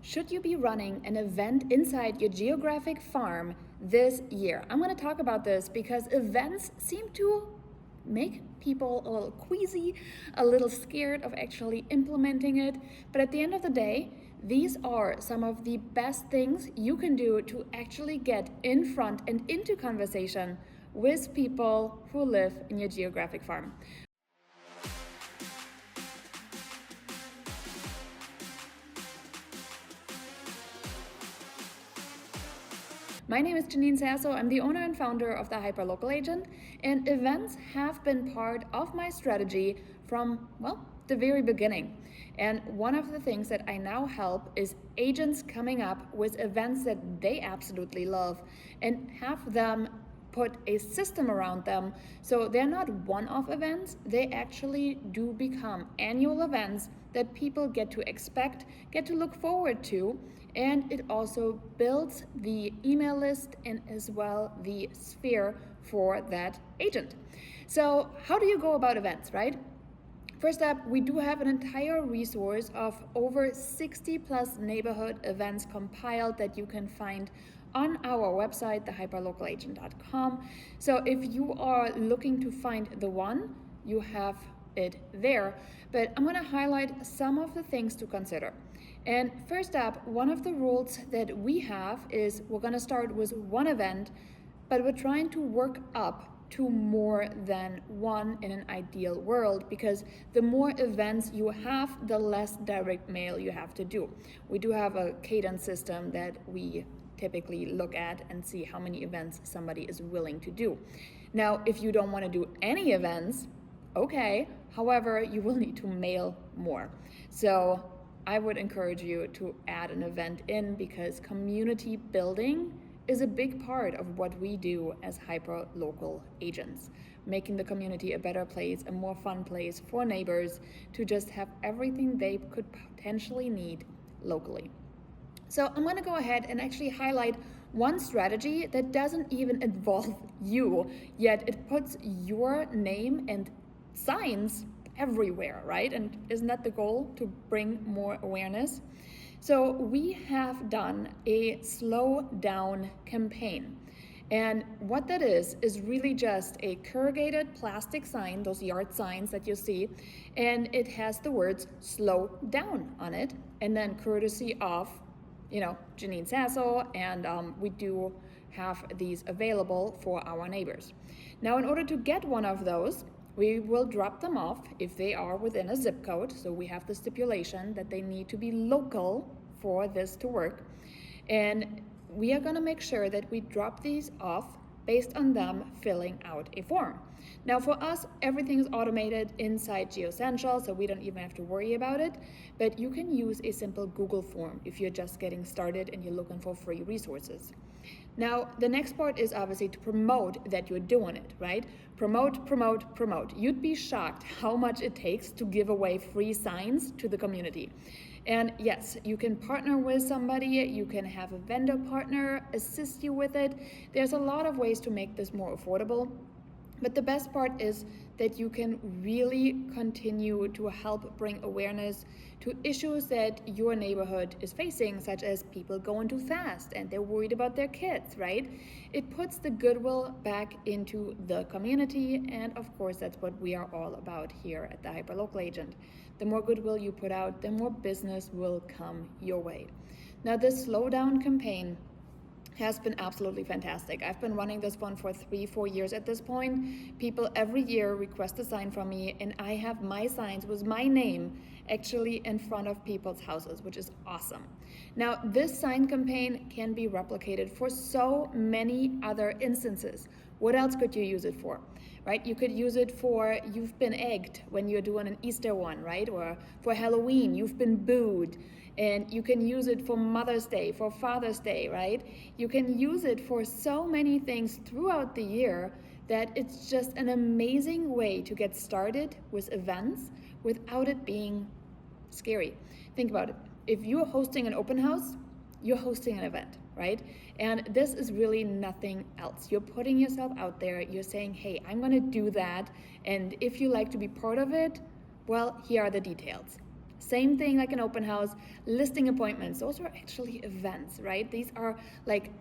Should you be running an event inside your geographic farm this year? I'm going to talk about this because events seem to make people a little queasy, a little scared of actually implementing it. But at the end of the day, these are some of the best things you can do to actually get in front and into conversation with people who live in your geographic farm. My name is Janine Sasso. I'm the owner and founder of the Hyperlocal Agent, and events have been part of my strategy from, well, the very beginning. And one of the things that I now help is agents coming up with events that they absolutely love and have them put a system around them so they're not one-off events, they actually do become annual events that people get to expect, get to look forward to, and it also builds the email list and as well the sphere for that agent. So how do you go about events, right? First up, we do have an entire resource of over 60 plus neighborhood events compiled that you can find on our website, thehyperlocalagent.com. So if you are looking to find the one, you have it there. But I'm going to highlight some of the things to consider. And first up, one of the rules that we have is we're going to start with one event, but we're trying to work up to more than one in an ideal world, because the more events you have, the less direct mail you have to do. We do have a cadence system that we typically look at and see how many events somebody is willing to do. Now, if you don't want to do any events, okay, however, you will need to mail more. So I would encourage you to add an event in, because community building is a big part of what we do as hyper-local agents, making the community a better place, a more fun place for neighbors to just have everything they could potentially need locally. So I'm going to go ahead and actually highlight one strategy that doesn't even involve you, yet it puts your name and signs everywhere, right? And isn't that the goal, to bring more awareness? So we have done a slow down campaign. And what that is really just a corrugated plastic sign, those yard signs that you see, and it has the words slow down on it, and then courtesy of, Janine Sasso, and we do have these available for our neighbors. Now, in order to get one of those, we will drop them off if they are within a zip code. So we have the stipulation that they need to be local for this to work. And we are going to make sure that we drop these off based on them filling out a form. Now, for us, everything is automated inside GeoCentral, so we don't even have to worry about it. But you can use a simple Google form if you're just getting started and you're looking for free resources. Now, the next part is obviously to promote that you're doing it, right? Promote, promote, promote. You'd be shocked how much it takes to give away free signs to the community. And yes, you can partner with somebody, you can have a vendor partner assist you with it. There's a lot of ways to make this more affordable. But the best part is that you can really continue to help bring awareness to issues that your neighborhood is facing, such as people going too fast and they're worried about their kids, right? It puts the goodwill back into the community, and of course that's what we are all about here at the Hyperlocal Agent. The more goodwill you put out, the more business will come your way. Now, this slowdown campaign has been absolutely fantastic. I've been running this one for 3-4 years at this point. People every year request a sign from me, and I have my signs with my name actually in front of people's houses, which is awesome. Now, this sign campaign can be replicated for so many other instances. What else could you use it for, right? You could use it for you've been egged when you're doing an Easter one, right? Or for Halloween, you've been booed. And you can use it for Mother's Day, for Father's Day, right? You can use it for so many things throughout the year that it's just an amazing way to get started with events without it being scary. Think about it. If you're hosting an open house, you're hosting an event, right? And this is really nothing else. You're putting yourself out there. You're saying, hey, I'm going to do that. And if you like to be part of it, well, here are the details. Same thing like an open house, listing appointments. Those are actually events, right? These are like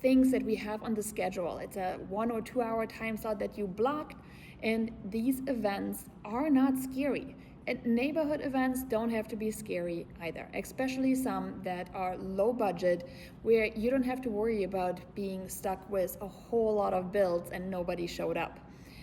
things that we have on the schedule. It's a 1 or 2 hour time slot that you blocked, and these events are not scary. And neighborhood events don't have to be scary either, especially some that are low budget, where you don't have to worry about being stuck with a whole lot of bills and nobody showed up.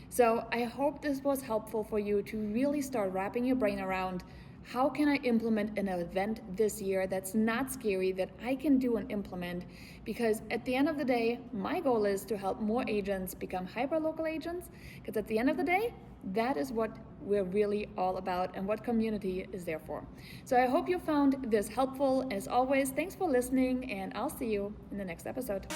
So I hope this was helpful for you to really start wrapping your brain around how can I implement an event this year that's not scary, that I can do and implement? Because at the end of the day, my goal is to help more agents become hyperlocal agents, because at the end of the day, that is what we're really all about and what community is there for. So I hope you found this helpful. As always, thanks for listening, and I'll see you in the next episode.